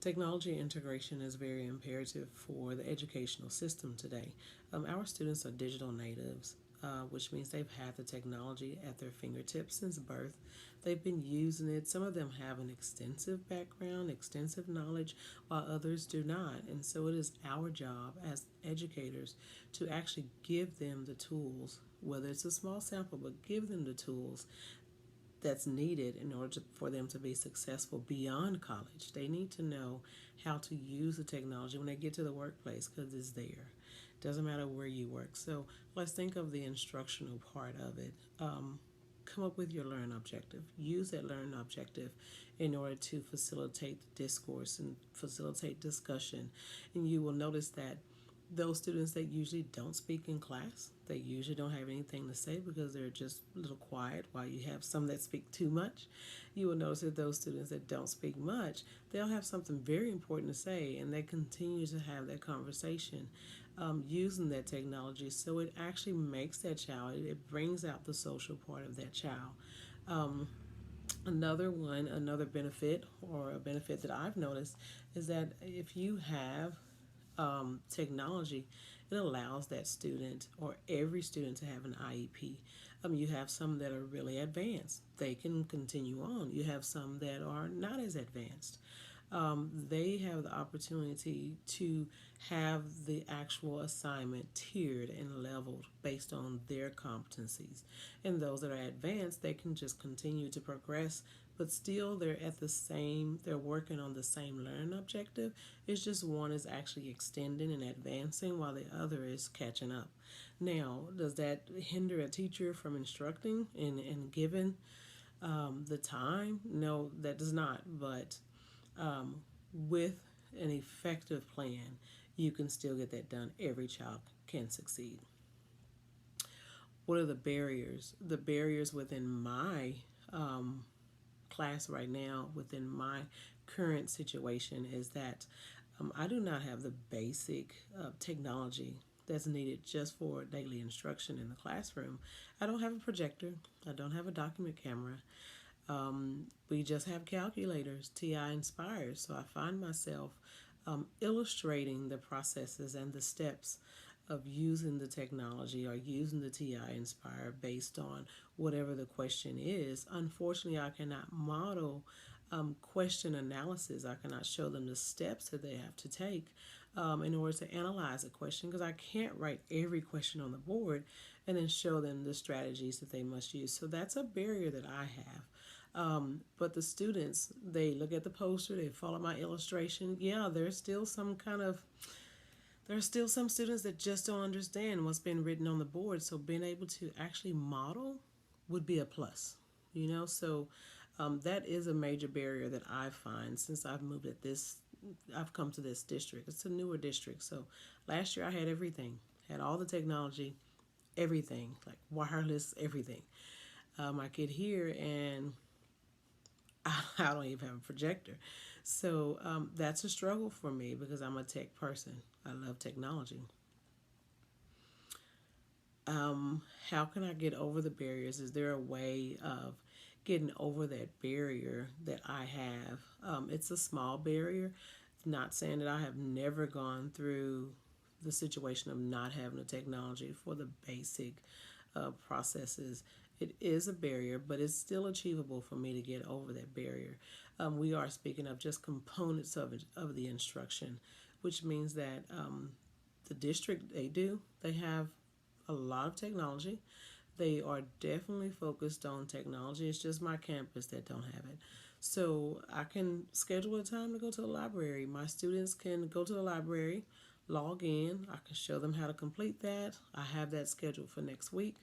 Technology integration is very imperative for the educational system today. Our students are digital natives, which means they've had the technology at their fingertips since birth. They've been using it. Some of them have an extensive background, extensive knowledge, while others do not. And so it is our job as educators to actually give them the tools, whether it's a small sample, but give them the tools that's needed in order for them to be successful beyond college. They need to know how to use the technology when they get to the workplace because it's there. Doesn't matter where you work. So let's think of the instructional part of it. Come up with your learn objective. Use that learn objective in order to facilitate the discourse and facilitate discussion. And you will notice that those students that usually don't speak in class, they usually don't have anything to say because they're just a little quiet, while you have some that speak too much. You will notice that those students that don't speak much, they'll have something very important to say, and they continue to have that conversation using that technology. So it actually makes that child, it brings out the social part of that child. Um, another benefit, or a benefit that I've noticed, is that if you have technology, it allows that student or every student to have an IEP. You have some that are really advanced, they can continue on. You have some that are not as advanced. They have the opportunity to have the actual assignment tiered and leveled based on their competencies. And those that are advanced, they can just continue to progress, but still they're at the same, they're working on the same learning objective. It's just one is actually extending and advancing while the other is catching up. Now, does that hinder a teacher from instructing and giving the time? No, that does not. But um, with an effective plan, you can still get that done. Every child can succeed. What are the barriers? The barriers within my class right now, within my current situation, is that I do not have the basic technology that's needed just for daily instruction in the classroom. I don't have a projector. I don't have a document camera. We just have calculators, TI Inspire. So I find myself illustrating the processes and the steps of using the technology or using the TI Inspire based on whatever the question is. Unfortunately, I cannot model question analysis. I cannot show them the steps that they have to take in order to analyze a question, because I can't write every question on the board and then show them the strategies that they must use. So that's a barrier that I have. But the students, they look at the poster, they follow my illustration. Yeah, there's still some students that just don't understand what's been written on the board. So being able to actually model would be a plus, So that is a major barrier that I find since I've come to this district. It's a newer district. So last year I had everything, had all the technology, everything, like wireless, everything. I get here and I don't even have a projector. So that's a struggle for me because I'm a tech person. I love technology. How can I get over the barriers? Is there a way of getting over that barrier that I have? It's a small barrier. Not saying that I have never gone through the situation of not having the technology for the basic processes. It is a barrier, but it's still achievable for me to get over that barrier. We are speaking of just components of the instruction, which means that the district, they have a lot of technology. They are definitely focused on technology. It's just my campus that don't have it. So I can schedule a time to go to the library. My students can go to the library, log in. I can show them how to complete that. I have that scheduled for next week.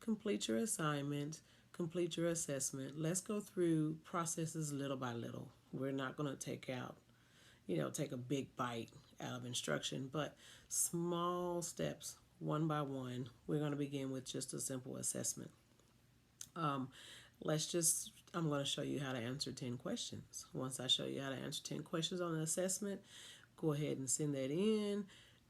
Complete your assignment, complete your assessment. Let's go through processes little by little. We're not going to take a big bite out of instruction, but small steps, one by one. We're going to begin with just a simple assessment. Um, I'm going to show you how to answer 10 questions. Once I show you how to answer 10 questions on an assessment, go ahead and send that in,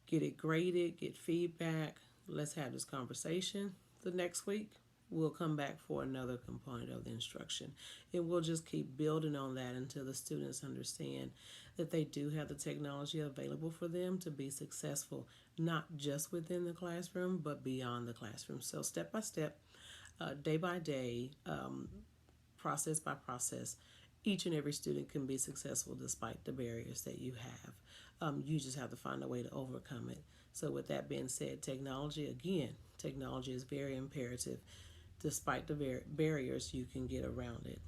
get it graded, get feedback. Let's have this conversation the next week. we'll come back for another component of the instruction. And we'll just keep building on that until the students understand that they do have the technology available for them to be successful, not just within the classroom, but beyond the classroom. So, step by step, day by day, process by process, each and every student can be successful despite the barriers that you have. You just have to find a way to overcome it. So, with that being said, technology, again, technology is very imperative. Despite the barriers, you can get around it.